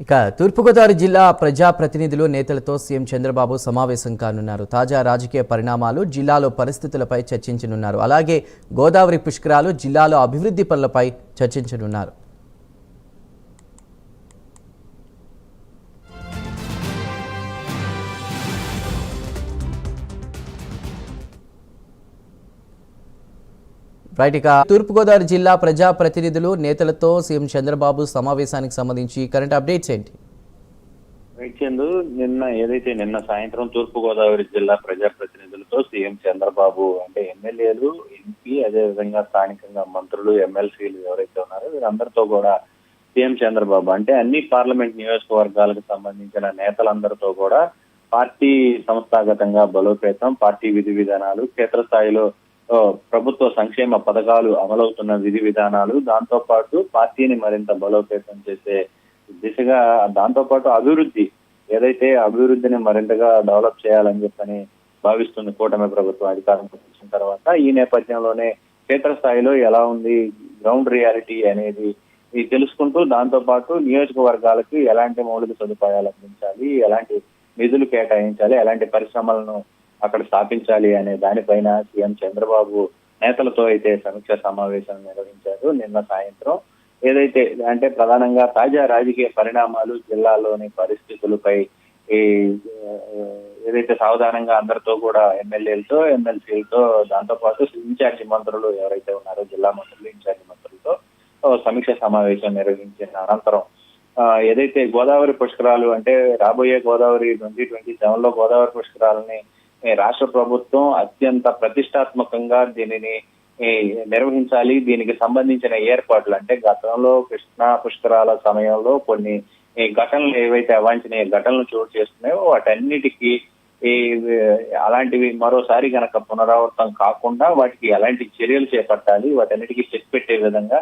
ఇక తూర్పుగోదావరి జిల్లా ప్రజాప్రతినిధులు నేతలతో సీఎం చంద్రబాబు సమావేశం కానున్నారు. తాజా రాజకీయ పరిణామాలు, జిల్లాలో పరిస్థితులపై చర్చించనున్నారు. అలాగే గోదావరి పుష్కరాలు, జిల్లాలో అభివృద్ధి పనులపై చర్చించనున్నారు. రైట్, ఇక తూర్పుగోదావరి జిల్లా ప్రజాప్రతినిధులు నేతలతో సీఎం చంద్రబాబు సమావేశానికి సంబంధించి కరెంట్ అప్డేట్స్ ఏంటి? చందు, నిన్న సాయంత్రం తూర్పుగోదావరి జిల్లా ప్రజాప్రతినిధులతో సీఎం చంద్రబాబు అంటే ఎమ్మెల్యేలు, ఎంపీ, అదేవిధంగా స్థానికంగా మంత్రులు, ఎమ్మెల్సీలు ఎవరైతే ఉన్నారో వీరందరితో కూడా సీఎం చంద్రబాబు అంటే అన్ని పార్లమెంట్ నియోజకవర్గాలకు సంబంధించిన నేతలందరితో కూడా పార్టీ సంస్థాగతంగా బలోపేతం, పార్టీ విధి విధానాలు, క్షేత్రస్థాయిలో ప్రభుత్వ సంక్షేమ పథకాలు అమలవుతున్న విధి విధానాలు, దాంతో పాటు పార్టీని మరింత బలోపేతం చేసే దిశగా, దాంతో పాటు అభివృద్ధిని మరింతగా డెవలప్ చేయాలని చెప్పని భావిస్తుంది కూటమి ప్రభుత్వం అధికారంలోకి వచ్చిన తర్వాత. ఈ నేపథ్యంలోనే క్షేత్రస్థాయిలో ఎలా ఉంది గ్రౌండ్ రియాలిటీ అనేది తెలుసుకుంటూ, దాంతో పాటు నియోజకవర్గాలకు ఎలాంటి మౌలిక సదుపాయాలు అందించాలి, ఎలాంటి నిధులు కేటాయించాలి, ఎలాంటి పరిశ్రమలను అక్కడ స్థాపించాలి అనే దానిపైన సీఎం చంద్రబాబు నేతలతో అయితే సమీక్ష సమావేశం నిర్వహించారు నిన్న సాయంత్రం. అంటే ప్రధానంగా తాజా రాజకీయ పరిణామాలు, జిల్లాలోని పరిస్థితులపై సావధానంగా అందరితో కూడా ఎమ్మెల్యేలతో, ఎమ్మెల్సీలతో, దాంతో పాటు ఇన్ఛార్జి మంత్రులు ఎవరైతే ఉన్నారో జిల్లా మంత్రులు, ఇన్ఛార్జి మంత్రులతో సమీక్ష సమావేశం నిర్వహించిన అనంతరం గోదావరి పుష్కరాలు అంటే రాబోయే గోదావరి 2027లో గోదావరి పుష్కరాలని రాష్ట్ర ప్రభుత్వం అత్యంత ప్రతిష్టాత్మకంగా దీనిని నిర్వహించాలి. దీనికి సంబంధించిన ఏర్పాట్లు అంటే గతంలో కృష్ణా పుష్కరాల సమయంలో కొన్ని ఘటనలు ఏవైతే అవాంఛనీయ ఘటనలు చోటు చేస్తున్నాయో వాటన్నిటికీ అలాంటివి మరోసారి గనక పునరావృతం కాకుండా వాటికి ఎలాంటి చర్యలు చేపట్టాలి, వాటన్నిటికీ చెక్ పెట్టే విధంగా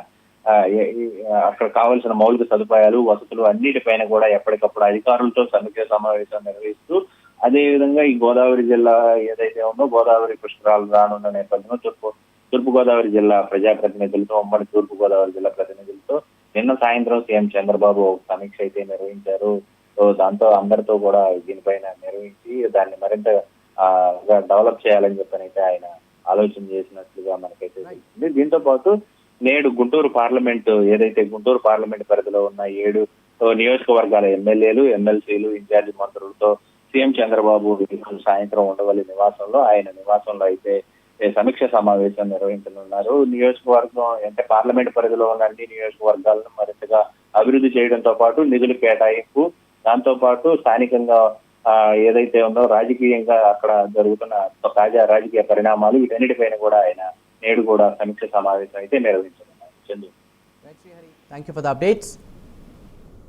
అక్కడ కావాల్సిన మౌలిక సదుపాయాలు, వసతులు అన్నిటిపైన కూడా ఎప్పటికప్పుడు అధికారులతో సమీక్ష సమావేశం నిర్వహిస్తూ, అదే విధంగా ఈ గోదావరి జిల్లా ఏదైతే ఉందో గోదావరి పుష్కరాలు రానున్న నేపథ్యంలో తూర్పుగోదావరి జిల్లా ప్రజాప్రతినిధులతో, ఉమ్మడి తూర్పుగోదావరి జిల్లా ప్రతినిధులతో నిన్న సాయంత్రం సీఎం చంద్రబాబు సమీక్ష అయితే నిర్వహించారు. దాంతో అందరితో కూడా దీనిపైన నిర్వహించి దాన్ని మరింత డెవలప్ చేయాలని చెప్పనైతే ఆయన ఆలోచన చేసినట్లుగా మనకైతే తెలిసింది. దీంతో పాటు నేడు గుంటూరు పార్లమెంట్ పరిధిలో ఉన్న 7 నియోజకవర్గాల ఎమ్మెల్యేలు, ఎమ్మెల్సీలు, ఇన్ఛార్జి మంత్రులతో సీఎం చంద్రబాబు సాయంత్రం ఉండవల్లి నివాసంలో అయితే సమీక్ష సమావేశం నిర్వహించనున్నారు. నియోజకవర్గం అంటే పార్లమెంట్ పరిధిలో ఉన్న అన్ని నియోజకవర్గాలను మరింతగా అభివృద్ధి చేయడంతో పాటు నిధులు కేటాయింపు, దాంతో పాటు స్థానికంగా ఏదైతే ఉందో రాజకీయంగా అక్కడ జరుగుతున్న తాజా రాజకీయ పరిణామాలు, వీటన్నిటిపైన కూడా ఆయన నేడు కూడా సమీక్ష సమావేశం అయితే నిర్వహించనున్నారు. Chandu, thank you for the updates.